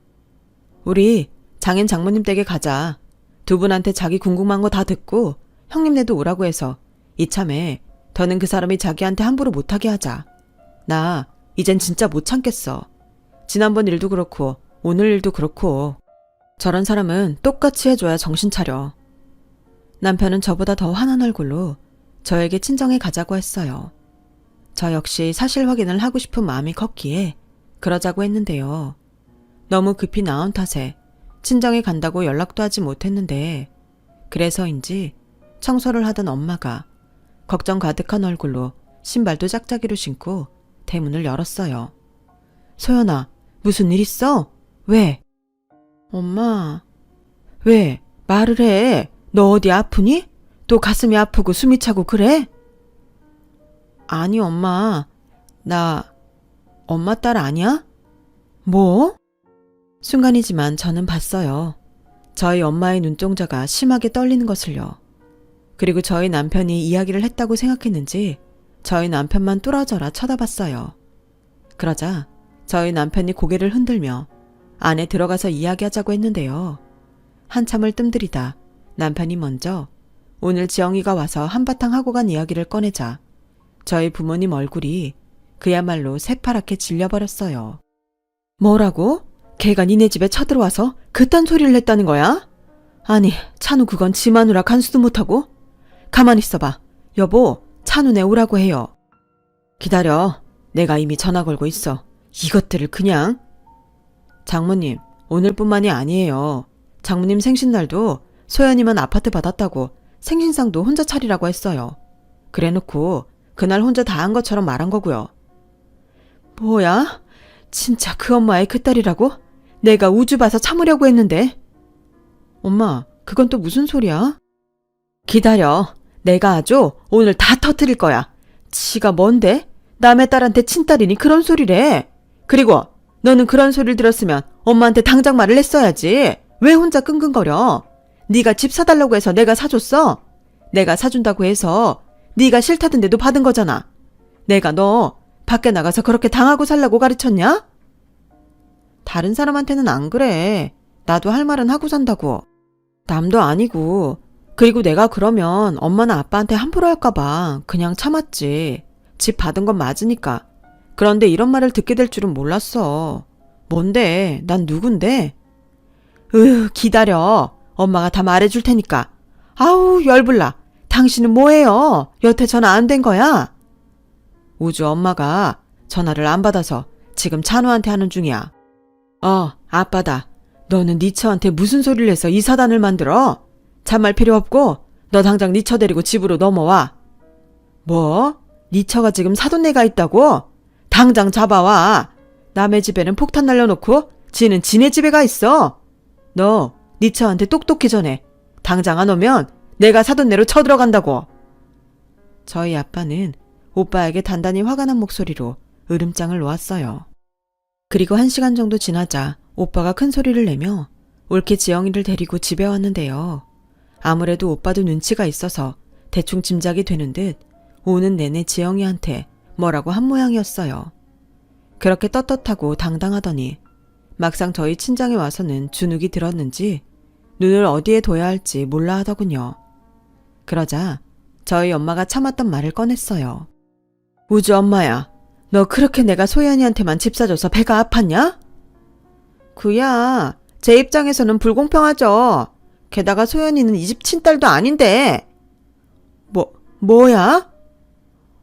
우리 장인 장모님 댁에 가자. 두 분한테 자기 궁금한 거 다 듣고 형님네도 오라고 해서 이참에 더는 그 사람이 자기한테 함부로 못하게 하자. 나 이젠 진짜 못 참겠어. 지난번 일도 그렇고 오늘 일도 그렇고 저런 사람은 똑같이 해줘야 정신 차려. 남편은 저보다 더 환한 얼굴로 저에게 친정에 가자고 했어요. 저 역시 사실 확인을 하고 싶은 마음이 컸기에 그러자고 했는데요. 너무 급히 나온 탓에 친정에 간다고 연락도 하지 못했는데, 그래서인지 청소를 하던 엄마가 걱정 가득한 얼굴로 신발도 짝짝이로 신고 대문을 열었어요. 소연아, 무슨 일 있어? 왜? 엄마. 왜? 말을 해. 너 어디 아프니? 또 가슴이 아프고 숨이 차고 그래? 아니 엄마. 나 엄마 딸 아니야? 뭐? 순간이지만 저는 봤어요. 저희 엄마의 눈동자가 심하게 떨리는 것을요. 그리고 저희 남편이 이야기를 했다고 생각했는지 저희 남편만 뚫어져라 쳐다봤어요. 그러자 저희 남편이 고개를 흔들며 안에 들어가서 이야기하자고 했는데요. 한참을 뜸들이다 남편이 먼저 오늘 지영이가 와서 한바탕 하고 간 이야기를 꺼내자 저희 부모님 얼굴이 그야말로 새파랗게 질려버렸어요. 뭐라고? 걔가 니네 집에 쳐들어와서 그딴 소리를 했다는 거야? 아니, 찬우 그건 지 마누라 간수도 못하고? 가만히 있어봐. 여보, 찬우네 오라고 해요. 기다려. 내가 이미 전화 걸고 있어. 이것들을 그냥. 장모님, 오늘뿐만이 아니에요. 장모님 생신날도 소연이만 아파트 받았다고 생신상도 혼자 차리라고 했어요. 그래놓고 그날 혼자 다 한 것처럼 말한 거고요. 뭐야? 진짜 그 엄마의 그 딸이라고? 내가 우주 봐서 참으려고 했는데. 엄마, 그건 또 무슨 소리야? 기다려. 내가 아주 오늘 다 터뜨릴 거야. 지가 뭔데? 남의 딸한테 친딸이니 그런 소리래. 그리고 너는 그런 소리를 들었으면 엄마한테 당장 말을 했어야지. 왜 혼자 끙끙거려? 네가 집 사달라고 해서 내가 사줬어? 내가 사준다고 해서 네가 싫다던데도 받은 거잖아. 내가 너 밖에 나가서 그렇게 당하고 살라고 가르쳤냐? 다른 사람한테는 안 그래. 나도 할 말은 하고 산다고. 남도 아니고. 그리고 내가 그러면 엄마나 아빠한테 함부로 할까봐 그냥 참았지. 집 받은 건 맞으니까. 그런데 이런 말을 듣게 될 줄은 몰랐어. 뭔데? 난 누군데? 기다려. 엄마가 다 말해줄 테니까. 아우 열불나. 당신은 뭐해요? 여태 전화 안 된 거야? 우주 엄마가 전화를 안 받아서 지금 찬우한테 하는 중이야. 아빠다. 너는 네 처한테 무슨 소리를 해서 이 사단을 만들어? 참말 필요 없고 너 당장 네 처 데리고 집으로 넘어와. 뭐? 네 처가 지금 사돈네가 있다고? 당장 잡아와. 남의 집에는 폭탄 날려놓고 지는 지네 집에 가 있어. 너 네 처한테 똑똑히 전해. 당장 안 오면 내가 사돈네로 쳐들어간다고. 저희 아빠는 오빠에게 단단히 화가 난 목소리로 으름장을 놓았어요. 그리고 1시간 정도 지나자 오빠가 큰 소리를 내며 올케 지영이를 데리고 집에 왔는데요. 아무래도 오빠도 눈치가 있어서 대충 짐작이 되는 듯 오는 내내 지영이한테 뭐라고 한 모양이었어요. 그렇게 떳떳하고 당당하더니 막상 저희 친정에 와서는 주눅이 들었는지 눈을 어디에 둬야 할지 몰라 하더군요. 그러자 저희 엄마가 참았던 말을 꺼냈어요. 우주 엄마야, 너 그렇게 내가 소연이한테만 집 사줘서 배가 아팠냐? 그야, 제 입장에서는 불공평하죠. 게다가 소연이는 이 집 친딸도 아닌데. 뭐야?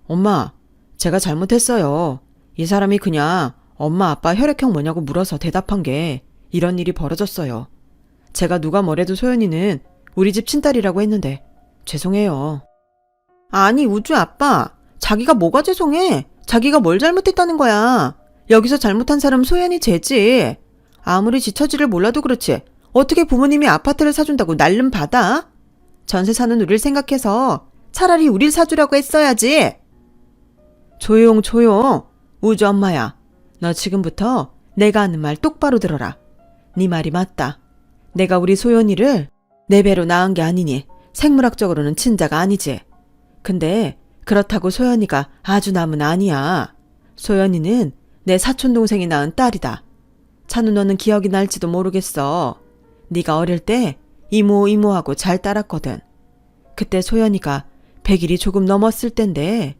엄마, 제가 잘못했어요. 이 사람이 그냥 엄마 아빠 혈액형 뭐냐고 물어서 대답한 게 이런 일이 벌어졌어요. 제가 누가 뭐래도 소연이는 우리 집 친딸이라고 했는데 죄송해요. 아니 우주 아빠, 자기가 뭐가 죄송해? 자기가 뭘 잘못했다는 거야? 여기서 잘못한 사람 소연이 쟤지. 아무리 지 처지를 몰라도 그렇지 어떻게 부모님이 아파트를 사준다고 날름 받아? 전세 사는 우리를 생각해서 차라리 우릴 사주라고 했어야지. 조용. 우주 엄마야, 너 지금부터 내가 하는 말 똑바로 들어라. 네 말이 맞다. 내가 우리 소연이를 내 배로 낳은 게 아니니 생물학적으로는 친자가 아니지. 근데 그렇다고 소연이가 아주 남은 아니야. 소연이는 내 사촌동생이 낳은 딸이다. 찬우 너는 기억이 날지도 모르겠어. 네가 어릴 때 이모하고 잘 따랐거든. 그때 소연이가 100일이 조금 넘었을 땐데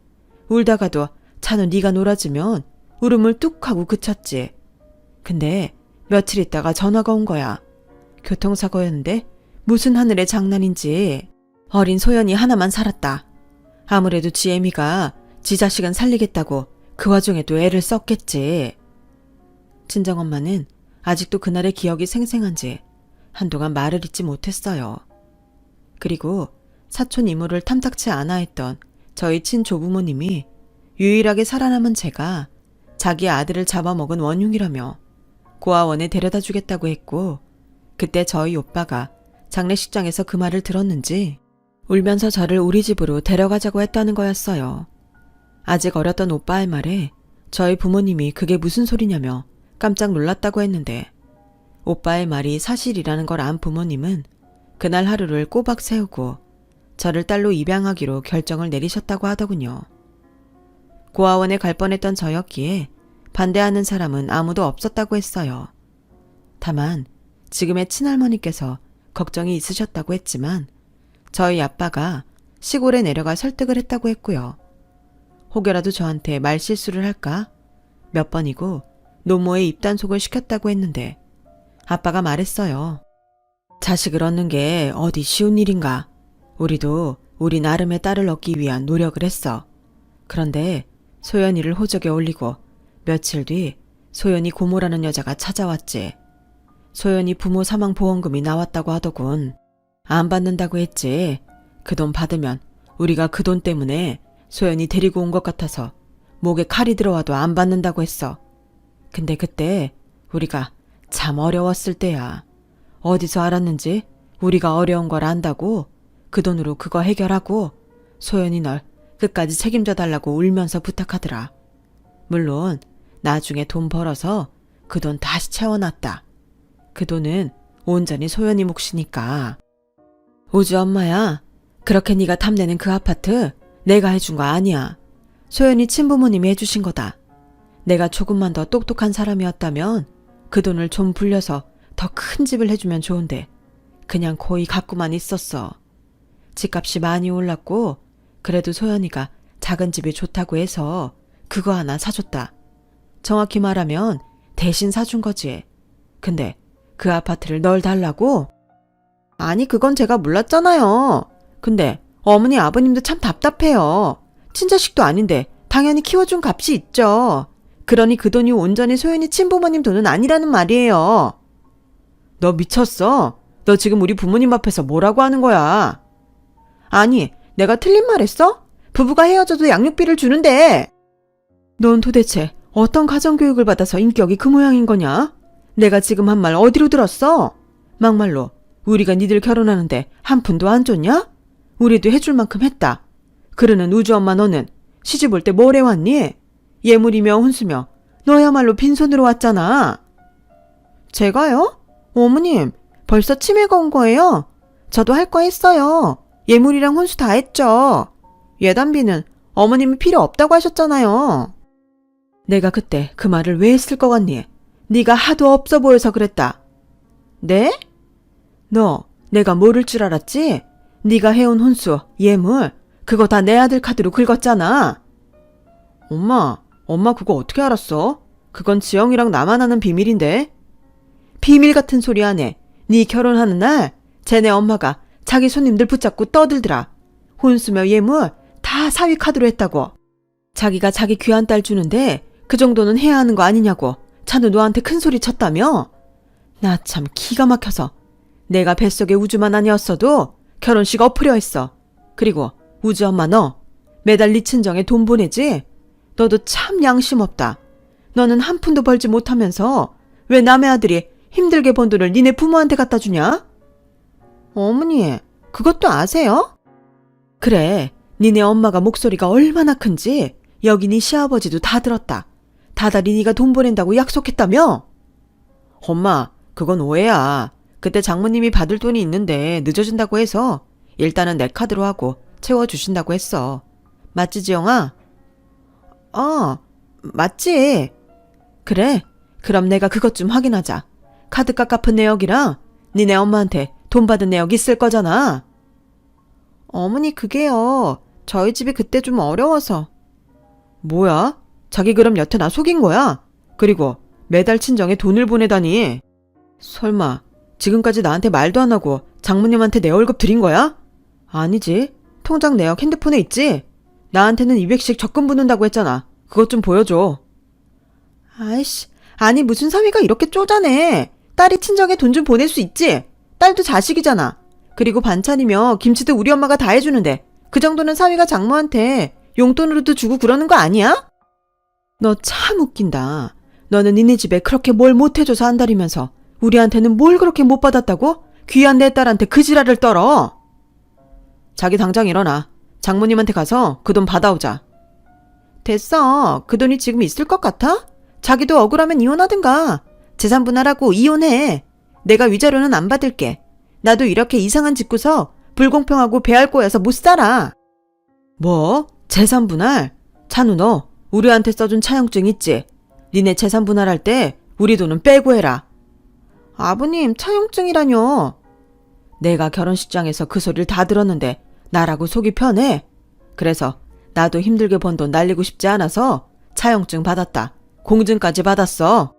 울다가도 찬우 네가 놀아주면 울음을 뚝 하고 그쳤지. 근데 며칠 있다가 전화가 온 거야. 교통사고였는데 무슨 하늘의 장난인지 어린 소연이 하나만 살았다. 아무래도 지애미가 지 자식은 살리겠다고 그 와중에도 애를 썼겠지. 친정엄마는 아직도 그날의 기억이 생생한지 한동안 말을 잇지 못했어요. 그리고 사촌 이모를 탐탁치 않아 했던 저희 친조부모님이 유일하게 살아남은 제가 자기 아들을 잡아먹은 원흉이라며 고아원에 데려다 주겠다고 했고, 그때 저희 오빠가 장례식장에서 그 말을 들었는지 울면서 저를 우리 집으로 데려가자고 했다는 거였어요. 아직 어렸던 오빠의 말에 저희 부모님이 그게 무슨 소리냐며 깜짝 놀랐다고 했는데, 오빠의 말이 사실이라는 걸 안 부모님은 그날 하루를 꼬박 세우고 저를 딸로 입양하기로 결정을 내리셨다고 하더군요. 고아원에 갈 뻔했던 저였기에 반대하는 사람은 아무도 없었다고 했어요. 다만 지금의 친할머니께서 걱정이 있으셨다고 했지만 저희 아빠가 시골에 내려가 설득을 했다고 했고요. 혹여라도 저한테 말실수를 할까 몇 번이고 노모의 입단속을 시켰다고 했는데 아빠가 말했어요. 자식을 얻는 게 어디 쉬운 일인가. 우리도 우리 나름의 딸을 얻기 위한 노력을 했어. 그런데 소연이를 호적에 올리고 며칠 뒤 소연이 고모라는 여자가 찾아왔지. 소연이 부모 사망 보험금이 나왔다고 하더군. 안 받는다고 했지. 그 돈 받으면 우리가 그 돈 때문에 소연이 데리고 온 것 같아서 목에 칼이 들어와도 안 받는다고 했어. 근데 그때 우리가 참 어려웠을 때야. 어디서 알았는지 우리가 어려운 걸 안다고 그 돈으로 그거 해결하고 소연이 널 끝까지 책임져 달라고 울면서 부탁하더라. 물론 나중에 돈 벌어서 그 돈 다시 채워놨다. 그 돈은 온전히 소연이 몫이니까. 우주 엄마야, 그렇게 네가 탐내는 그 아파트 내가 해준 거 아니야. 소연이 친부모님이 해주신 거다. 내가 조금만 더 똑똑한 사람이었다면 그 돈을 좀 불려서 더 큰 집을 해주면 좋은데 그냥 고이 갖고만 있었어. 집값이 많이 올랐고 그래도 소연이가 작은 집이 좋다고 해서 그거 하나 사줬다. 정확히 말하면 대신 사준 거지. 근데 그 아파트를 널 달라고? 아니 그건 제가 몰랐잖아요. 근데 어머니 아버님도 참 답답해요. 친자식도 아닌데 당연히 키워준 값이 있죠. 그러니 그 돈이 온전히 소연이 친부모님 돈은 아니라는 말이에요. 너 미쳤어? 너 지금 우리 부모님 앞에서 뭐라고 하는 거야? 아니 내가 틀린 말 했어? 부부가 헤어져도 양육비를 주는데. 넌 도대체 어떤 가정교육을 받아서 인격이 그 모양인 거냐? 내가 지금 한 말 어디로 들었어? 막말로 우리가 니들 결혼하는데 한 푼도 안 줬냐? 우리도 해줄 만큼 했다. 그러는 우주 엄마 너는 시집 올 때 뭘 해왔니? 예물이며 혼수며 너야말로 빈손으로 왔잖아. 제가요? 어머님 벌써 치매가 온 거예요? 저도 할 거 했어요. 예물이랑 혼수 다 했죠. 예단비는 어머님이 필요 없다고 하셨잖아요. 내가 그때 그 말을 왜 했을 것 같니? 네가 하도 없어 보여서 그랬다. 네? 너 내가 모를 줄 알았지? 네가 해온 혼수, 예물 그거 다 내 아들 카드로 긁었잖아. 엄마 그거 어떻게 알았어? 그건 지영이랑 나만 아는 비밀인데. 비밀 같은 소리 하네. 네 결혼하는 날 쟤네 엄마가 자기 손님들 붙잡고 떠들더라. 혼수며 예물 다 사위 카드로 했다고. 자기가 자기 귀한 딸 주는데 그 정도는 해야 하는 거 아니냐고 찬우 너한테 큰 소리 쳤다며? 나 참 기가 막혀서. 내가 뱃속에 우주만 아니었어도 결혼식 엎으려 했어. 그리고 우주 엄마 너 매달 네 친정에 돈 보내지? 너도 참 양심 없다. 너는 한 푼도 벌지 못하면서 왜 남의 아들이 힘들게 번 돈을 니네 부모한테 갖다 주냐? 어머니, 그것도 아세요? 그래, 니네 엄마가 목소리가 얼마나 큰지 여기 네 시아버지도 다 들었다. 다달이 네가 돈 보낸다고 약속했다며? 엄마, 그건 오해야. 그때 장모님이 받을 돈이 있는데 늦어진다고 해서 일단은 내 카드로 하고 채워주신다고 했어. 맞지, 지영아? 맞지. 그래, 그럼 내가 그것 좀 확인하자. 카드값 갚은 내역이랑 니네 엄마한테 돈 받은 내역 있을 거잖아. 어머니 그게요. 저희 집이 그때 좀 어려워서. 뭐야? 자기 그럼 여태 나 속인 거야? 그리고 매달 친정에 돈을 보내다니. 설마 지금까지 나한테 말도 안 하고 장모님한테 내 월급 드린 거야? 아니지. 통장 내역 핸드폰에 있지? 나한테는 200씩 적금 붓는다고 했잖아. 그것 좀 보여줘. 아이씨, 아니 무슨 사위가 이렇게 쪼잔해. 딸이 친정에 돈 좀 보낼 수 있지? 딸도 자식이잖아. 그리고 반찬이며 김치도 우리 엄마가 다 해주는데 그 정도는 사위가 장모한테 용돈으로도 주고 그러는 거 아니야? 너 참 웃긴다. 너는 니네 집에 그렇게 뭘 못해줘서 안달이면서 우리한테는 뭘 그렇게 못 받았다고? 귀한 내 딸한테 그 지랄을 떨어. 자기 당장 일어나. 장모님한테 가서 그 돈 받아오자. 됐어. 그 돈이 지금 있을 것 같아? 자기도 억울하면 이혼하든가. 재산 분할하고 이혼해. 내가 위자료는 안 받을게. 나도 이렇게 이상한 짓고서 불공평하고 배알 꼬여서 못 살아. 뭐? 재산 분할? 찬우 너 우리한테 써준 차용증 있지? 니네 재산 분할할 때 우리 돈은 빼고 해라. 아버님 차용증이라뇨. 내가 결혼식장에서 그 소리를 다 들었는데 나라고 속이 편해? 그래서 나도 힘들게 번 돈 날리고 싶지 않아서 차용증 받았다. 공증까지 받았어.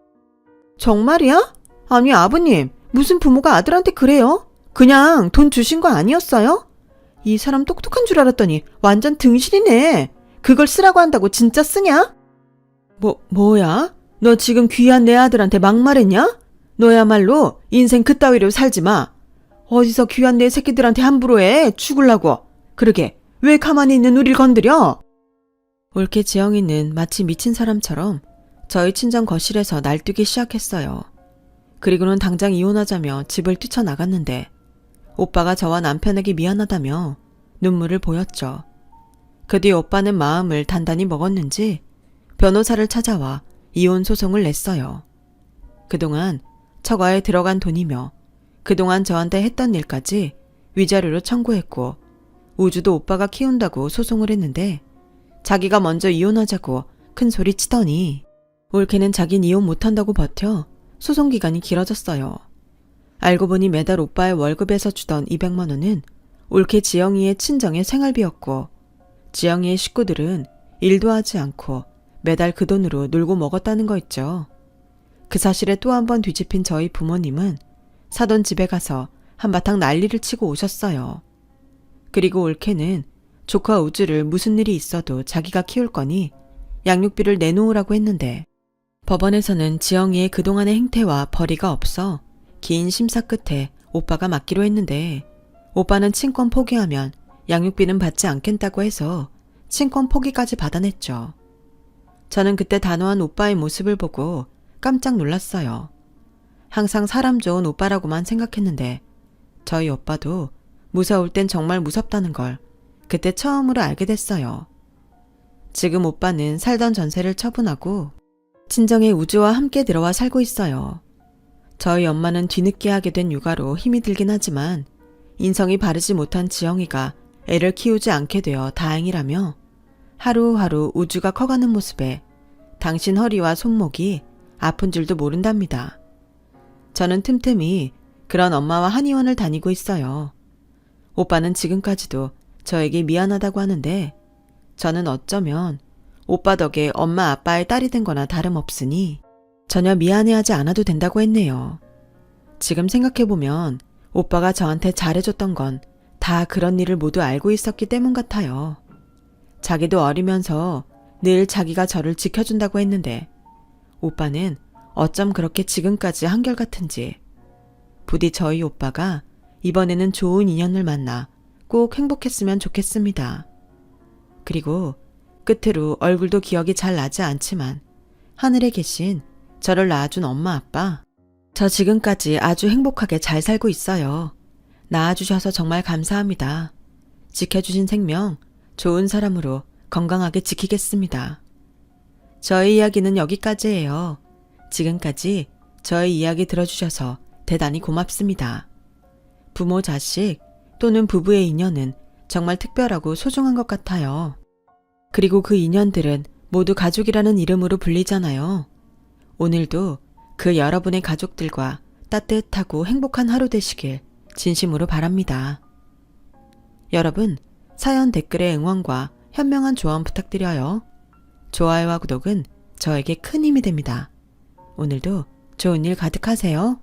정말이야? 아니 아버님 무슨 부모가 아들한테 그래요? 그냥 돈 주신 거 아니었어요? 이 사람 똑똑한 줄 알았더니 완전 등신이네. 그걸 쓰라고 한다고 진짜 쓰냐? 뭐야? 너 지금 귀한 내 아들한테 막말했냐? 너야말로 인생 그따위로 살지 마. 어디서 귀한 내 새끼들한테 함부로 해. 죽을라고. 그러게 왜 가만히 있는 우릴 건드려? 올케 지영이는 마치 미친 사람처럼 저희 친정 거실에서 날뛰기 시작했어요. 그리고는 당장 이혼하자며 집을 뛰쳐나갔는데 오빠가 저와 남편에게 미안하다며 눈물을 보였죠. 그 뒤 오빠는 마음을 단단히 먹었는지 변호사를 찾아와 이혼 소송을 냈어요. 그동안 처가에 들어간 돈이며 그동안 저한테 했던 일까지 위자료로 청구했고 우주도 오빠가 키운다고 소송을 했는데 자기가 먼저 이혼하자고 큰 소리 치더니 올케는 자긴 이혼 못한다고 버텨 소송 기간이 길어졌어요. 알고 보니 매달 오빠의 월급에서 주던 200만 원은 올케 지영이의 친정의 생활비였고 지영이의 식구들은 일도 하지 않고 매달 그 돈으로 놀고 먹었다는 거 있죠. 그 사실에 또 한 번 뒤집힌 저희 부모님은 사돈 집에 가서 한바탕 난리를 치고 오셨어요. 그리고 올케는 조카 우주를 무슨 일이 있어도 자기가 키울 거니 양육비를 내놓으라고 했는데 법원에서는 지영이의 그동안의 행태와 벌이가 없어 긴 심사 끝에 오빠가 맡기로 했는데 오빠는 친권 포기하면 양육비는 받지 않겠다고 해서 친권 포기까지 받아냈죠. 저는 그때 단호한 오빠의 모습을 보고 깜짝 놀랐어요. 항상 사람 좋은 오빠라고만 생각했는데 저희 오빠도 무서울 땐 정말 무섭다는 걸 그때 처음으로 알게 됐어요. 지금 오빠는 살던 전세를 처분하고 친정에 우주와 함께 들어와 살고 있어요. 저희 엄마는 뒤늦게 하게 된 육아로 힘이 들긴 하지만 인성이 바르지 못한 지영이가 애를 키우지 않게 되어 다행이라며 하루하루 우주가 커가는 모습에 당신 허리와 손목이 아픈 줄도 모른답니다. 저는 틈틈이 그런 엄마와 한의원을 다니고 있어요. 오빠는 지금까지도 저에게 미안하다고 하는데 저는 어쩌면 오빠 덕에 엄마 아빠의 딸이 된 거나 다름없으니 전혀 미안해하지 않아도 된다고 했네요. 지금 생각해보면 오빠가 저한테 잘해줬던 건 다 그런 일을 모두 알고 있었기 때문 같아요. 자기도 어리면서 늘 자기가 저를 지켜준다고 했는데 오빠는 어쩜 그렇게 지금까지 한결같은지. 부디 저희 오빠가 이번에는 좋은 인연을 만나 꼭 행복했으면 좋겠습니다. 그리고 끝으로 얼굴도 기억이 잘 나지 않지만 하늘에 계신 저를 낳아준 엄마 아빠, 저 지금까지 아주 행복하게 잘 살고 있어요. 낳아주셔서 정말 감사합니다. 지켜주신 생명 좋은 사람으로 건강하게 지키겠습니다. 저의 이야기는 여기까지예요. 지금까지 저의 이야기 들어주셔서 대단히 고맙습니다. 부모 자식 또는 부부의 인연은 정말 특별하고 소중한 것 같아요. 그리고 그 인연들은 모두 가족이라는 이름으로 불리잖아요. 오늘도 그 여러분의 가족들과 따뜻하고 행복한 하루 되시길 진심으로 바랍니다. 여러분, 사연 댓글에 응원과 현명한 조언 부탁드려요. 좋아요와 구독은 저에게 큰 힘이 됩니다. 오늘도 좋은 일 가득하세요.